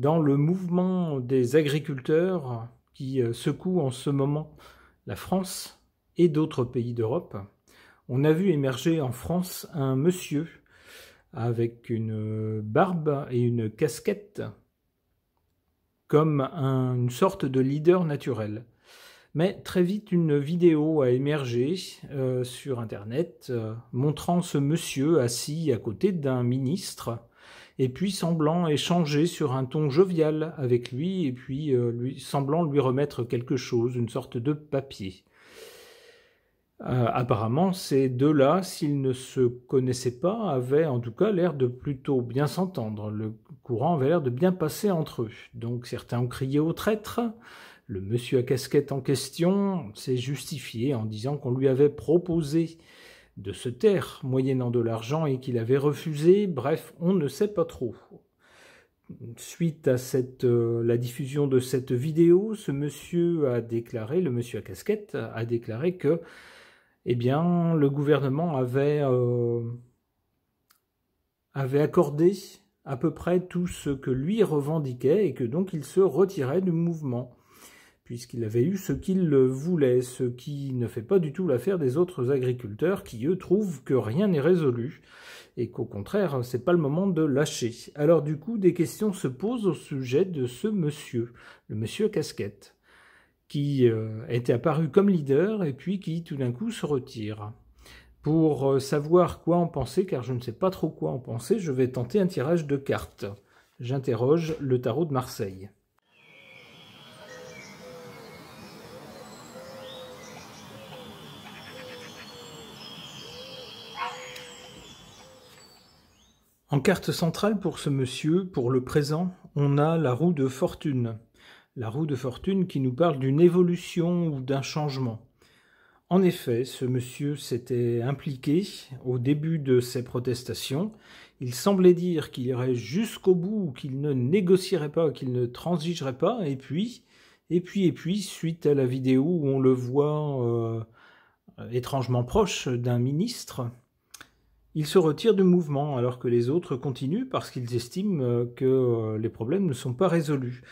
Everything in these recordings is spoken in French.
dans le mouvement des agriculteurs qui secoue en ce moment la France et d'autres pays d'Europe. On a vu émerger en France un monsieur avec une barbe et une casquette comme une sorte de leader naturel. Mais très vite, une vidéo a émergé sur Internet montrant ce monsieur assis à côté d'un ministre et puis semblant échanger sur un ton jovial avec lui et puis semblant lui remettre quelque chose, une sorte de papier. Apparemment, ces deux-là, s'ils ne se connaissaient pas, avaient en tout cas l'air de plutôt bien s'entendre. Le courant avait l'air de bien passer entre eux. Donc certains ont crié au traître. Le monsieur à casquette en question s'est justifié en disant qu'on lui avait proposé de se taire moyennant de l'argent et qu'il avait refusé. Bref, on ne sait pas trop. Suite à la diffusion de cette vidéo, ce monsieur a déclaré, le monsieur à casquette a déclaré que eh bien, le gouvernement avait accordé à peu près tout ce que lui revendiquait et que donc il se retirait du mouvement, puisqu'il avait eu ce qu'il voulait, ce qui ne fait pas du tout l'affaire des autres agriculteurs qui, eux, trouvent que rien n'est résolu et qu'au contraire, c'est pas le moment de lâcher. Alors du coup, des questions se posent au sujet de ce monsieur, le monsieur à casquette, qui était apparu comme leader et puis qui tout d'un coup se retire. Pour savoir quoi en penser, car je ne sais pas trop quoi en penser, je vais tenter un tirage de cartes. J'interroge le tarot de Marseille. En carte centrale pour ce monsieur, pour le présent, on a la roue de fortune. La roue de fortune qui nous parle d'une évolution ou d'un changement. En effet, ce monsieur s'était impliqué au début de ces protestations. Il semblait dire qu'il irait jusqu'au bout, qu'il ne négocierait pas, qu'il ne transigerait pas. Et puis, suite à la vidéo où on le voit étrangement proche d'un ministre, il se retire du mouvement alors que les autres continuent parce qu'ils estiment que les problèmes ne sont pas résolus.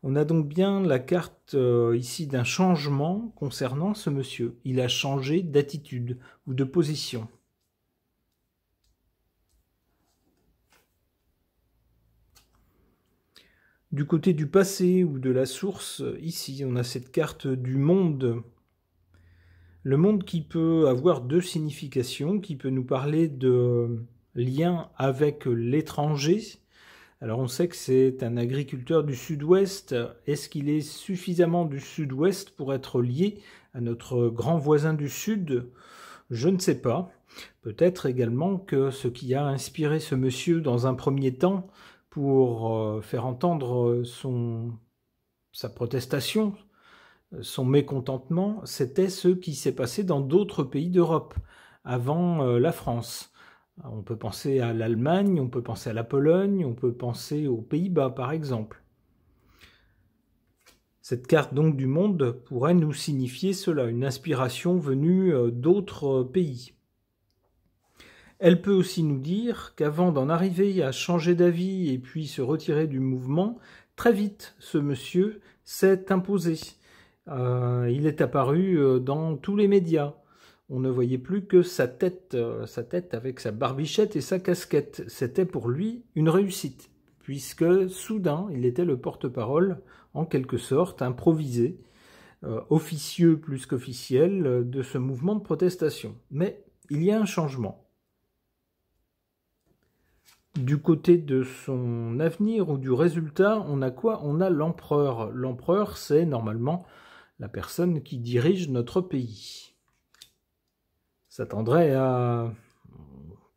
On a donc bien la carte ici d'un changement concernant ce monsieur. Il a changé d'attitude ou de position. Du côté du passé ou de la source, ici on a cette carte du monde. Le monde qui peut avoir deux significations, qui peut nous parler de lien avec l'étranger. Alors on sait que c'est un agriculteur du sud-ouest. Est-ce qu'il est suffisamment du sud-ouest pour être lié à notre grand voisin du sud? Je ne sais pas. Peut-être également que ce qui a inspiré ce monsieur dans un premier temps pour faire entendre sa protestation, son mécontentement, c'était ce qui s'est passé dans d'autres pays d'Europe avant la France. On peut penser à l'Allemagne, on peut penser à la Pologne, on peut penser aux Pays-Bas par exemple. Cette carte donc du monde pourrait nous signifier cela, une inspiration venue d'autres pays. Elle peut aussi nous dire qu'avant d'en arriver à changer d'avis et puis se retirer du mouvement, très vite ce monsieur s'est imposé. Il est apparu dans tous les médias. On ne voyait plus que sa tête avec sa barbichette et sa casquette. C'était pour lui une réussite, puisque soudain, il était le porte-parole, en quelque sorte, improvisé, officieux plus qu'officiel, de ce mouvement de protestation. Mais il y a un changement. Du côté de son avenir ou du résultat, on a quoi? On a l'empereur. L'empereur, c'est normalement la personne qui dirige notre pays. Ça tendrait à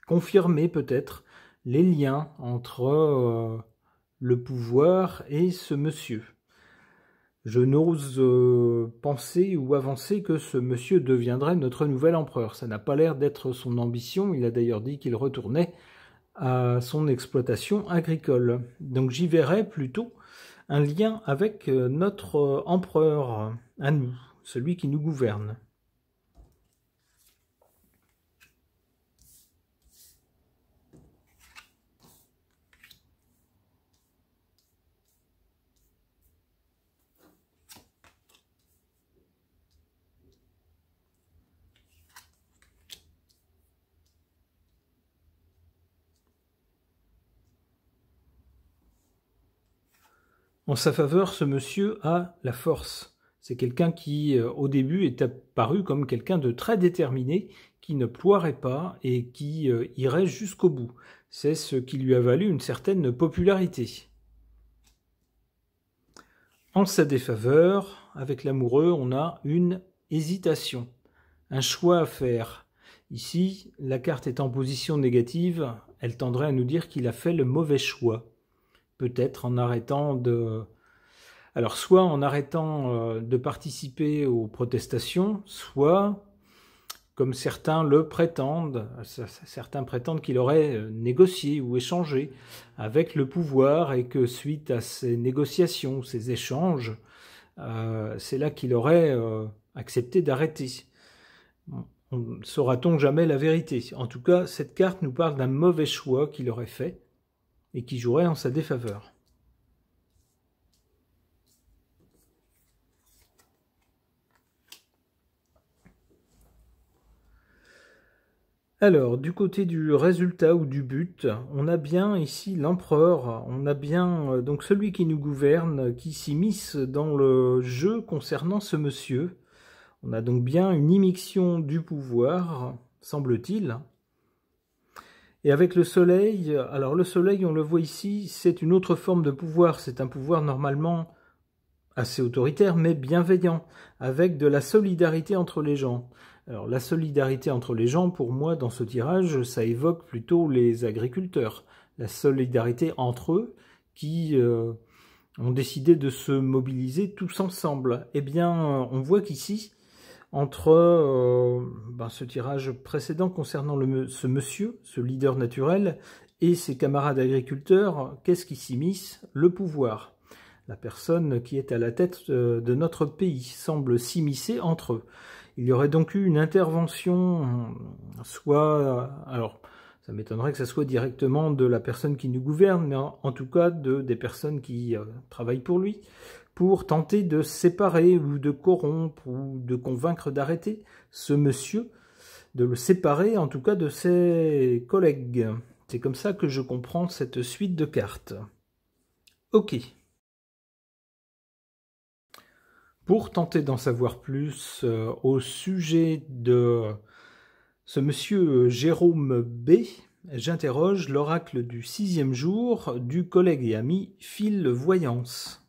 confirmer peut-être les liens entre le pouvoir et ce monsieur. Je n'ose penser ou avancer que ce monsieur deviendrait notre nouvel empereur. Ça n'a pas l'air d'être son ambition. Il a d'ailleurs dit qu'il retournait à son exploitation agricole. Donc j'y verrais plutôt un lien avec notre empereur à nous, celui qui nous gouverne. En sa faveur, ce monsieur a la force. C'est quelqu'un qui, au début, est apparu comme quelqu'un de très déterminé, qui ne ploierait pas et qui irait jusqu'au bout. C'est ce qui lui a valu une certaine popularité. En sa défaveur, avec l'amoureux, on a une hésitation, un choix à faire. Ici, la carte est en position négative, elle tendrait à nous dire qu'il a fait le mauvais choix. Peut-être en arrêtant de... Alors, soit en arrêtant de participer aux protestations, soit, comme certains le prétendent, certains prétendent qu'il aurait négocié ou échangé avec le pouvoir et que suite à ces négociations, ces échanges, c'est là qu'il aurait accepté d'arrêter. Saura-t-on jamais la vérité? En tout cas, cette carte nous parle d'un mauvais choix qu'il aurait fait et qui jouerait en sa défaveur. Alors, du côté du résultat ou du but, on a bien ici l'empereur, on a bien donc celui qui nous gouverne, qui s'immisce dans le jeu concernant ce monsieur. On a donc bien une immixtion du pouvoir, semble-t-il. Et avec le soleil, alors le soleil, on le voit ici, c'est une autre forme de pouvoir. C'est un pouvoir normalement assez autoritaire, mais bienveillant, avec de la solidarité entre les gens. Alors la solidarité entre les gens, pour moi, dans ce tirage, ça évoque plutôt les agriculteurs. La solidarité entre eux qui ont décidé de se mobiliser tous ensemble. Eh bien, on voit qu'ici, entre ce tirage précédent concernant ce monsieur, ce leader naturel, et ses camarades agriculteurs, qu'est-ce qui s'immisce? Le pouvoir. La personne qui est à la tête de notre pays semble s'immiscer entre eux. Il y aurait donc eu une intervention, soit... alors, ça m'étonnerait que ce soit directement de la personne qui nous gouverne, mais en tout cas des personnes qui travaillent pour lui, pour tenter de séparer ou de corrompre ou de convaincre d'arrêter ce monsieur, de le séparer en tout cas de ses collègues. C'est comme ça que je comprends cette suite de cartes. Ok. Pour tenter d'en savoir plus au sujet de ce monsieur Jérôme B, j'interroge l'oracle du 6e jour du collègue et ami Phil Voyance.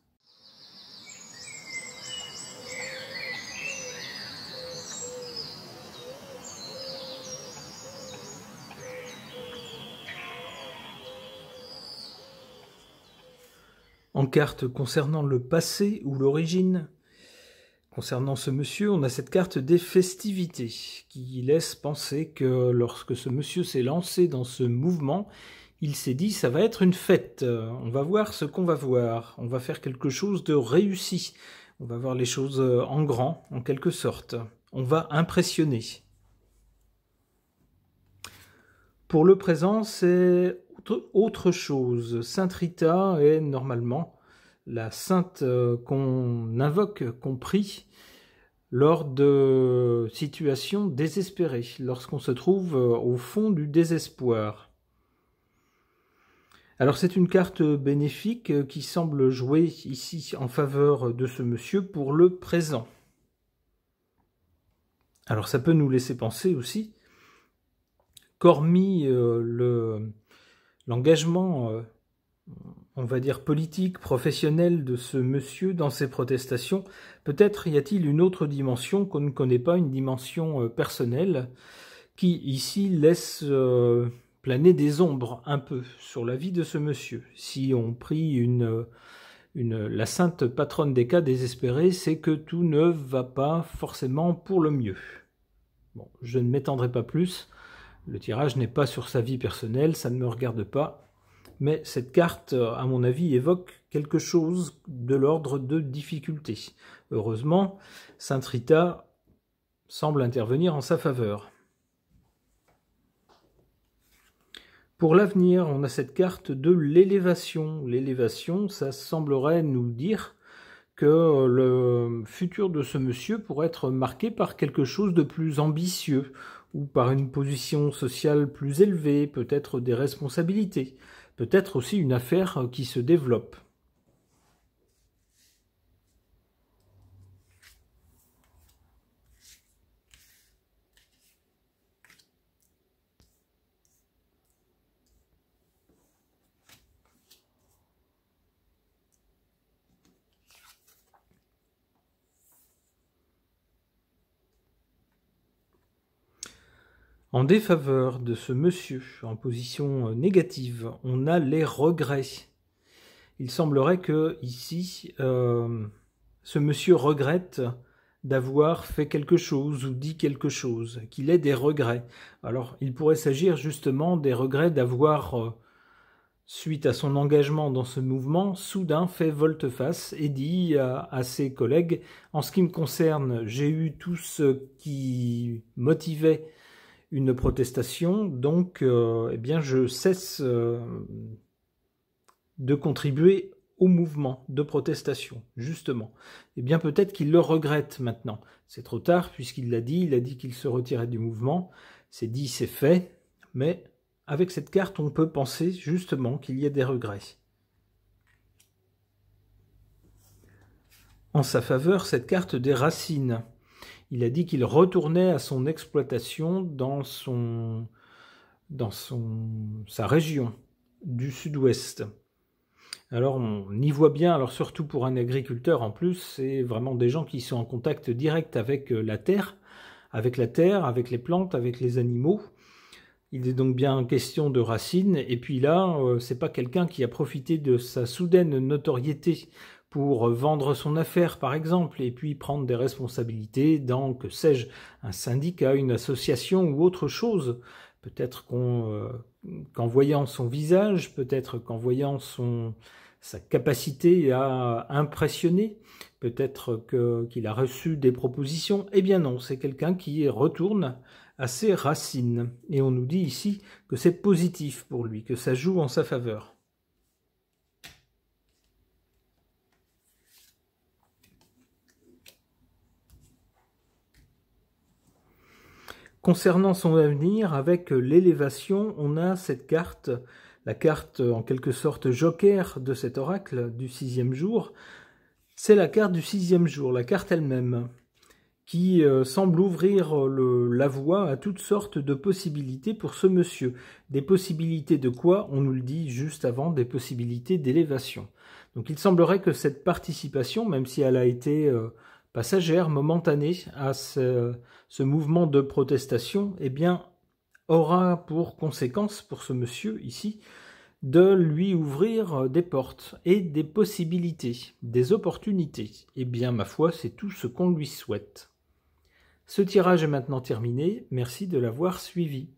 En carte concernant le passé ou l'origine, concernant ce monsieur, on a cette carte des festivités qui laisse penser que lorsque ce monsieur s'est lancé dans ce mouvement, il s'est dit ça va être une fête, on va voir ce qu'on va voir, on va faire quelque chose de réussi, on va voir les choses en grand, en quelque sorte, on va impressionner. Pour le présent, c'est autre chose. Sainte Rita est normalement la sainte qu'on invoque, qu'on prie lors de situations désespérées, lorsqu'on se trouve au fond du désespoir. Alors c'est une carte bénéfique qui semble jouer ici en faveur de ce monsieur pour le présent. Alors ça peut nous laisser penser aussi qu'hormis l'engagement on va dire politique, professionnel de ce monsieur dans ses protestations, peut-être y a-t-il une autre dimension qu'on ne connaît pas, une dimension personnelle, qui ici laisse planer des ombres un peu sur la vie de ce monsieur. Si on prie la sainte patronne des cas désespérés, c'est que tout ne va pas forcément pour le mieux. Bon, je ne m'étendrai pas plus, le tirage n'est pas sur sa vie personnelle, ça ne me regarde pas. Mais cette carte, à mon avis, évoque quelque chose de l'ordre de difficulté. Heureusement, Sainte Rita semble intervenir en sa faveur. Pour l'avenir, on a cette carte de l'élévation. L'élévation, ça semblerait nous dire que le futur de ce monsieur pourrait être marqué par quelque chose de plus ambitieux, ou par une position sociale plus élevée, peut-être des responsabilités. Peut-être aussi une affaire qui se développe. En défaveur de ce monsieur, en position négative, on a les regrets. Il semblerait que ici, ce monsieur regrette d'avoir fait quelque chose ou dit quelque chose, qu'il ait des regrets. Alors, il pourrait s'agir justement des regrets d'avoir, suite à son engagement dans ce mouvement, soudain fait volte-face et dit à ses collègues « En ce qui me concerne, j'ai eu tout ce qui motivait une protestation, donc eh bien, je cesse de contribuer au mouvement de protestation, justement. Eh bien, peut-être qu'il le regrette maintenant. C'est trop tard, puisqu'il l'a dit, il a dit qu'il se retirait du mouvement. C'est dit, c'est fait, mais avec cette carte, on peut penser justement qu'il y a des regrets. En sa faveur, cette carte des racines. Il a dit qu'il retournait à son exploitation dans sa région du sud-ouest. Alors on y voit bien, alors surtout pour un agriculteur en plus, c'est vraiment des gens qui sont en contact direct avec la terre, avec les plantes, avec les animaux. Il est donc bien question de racines, et puis là, c'est pas quelqu'un qui a profité de sa soudaine notoriété pour vendre son affaire, par exemple, et puis prendre des responsabilités dans, que sais-je, un syndicat, une association ou autre chose. Peut-être qu'en voyant son visage, peut-être qu'en voyant sa capacité à impressionner, peut-être qu'il a reçu des propositions. Eh bien non, c'est quelqu'un qui retourne à ses racines. Et on nous dit ici que c'est positif pour lui, que ça joue en sa faveur. Concernant son avenir, avec l'élévation, on a cette carte, la carte en quelque sorte joker de cet oracle du 6e jour. C'est la carte du 6e jour, la carte elle-même, qui semble ouvrir la voie à toutes sortes de possibilités pour ce monsieur. Des possibilités de quoi? On nous le dit juste avant, des possibilités d'élévation. Donc il semblerait que cette participation, même si elle a été passagère, momentanée à ce mouvement de protestation, eh bien, aura pour conséquence pour ce monsieur ici de lui ouvrir des portes et des possibilités, des opportunités. Eh bien, ma foi, c'est tout ce qu'on lui souhaite. Ce tirage est maintenant terminé, merci de l'avoir suivi.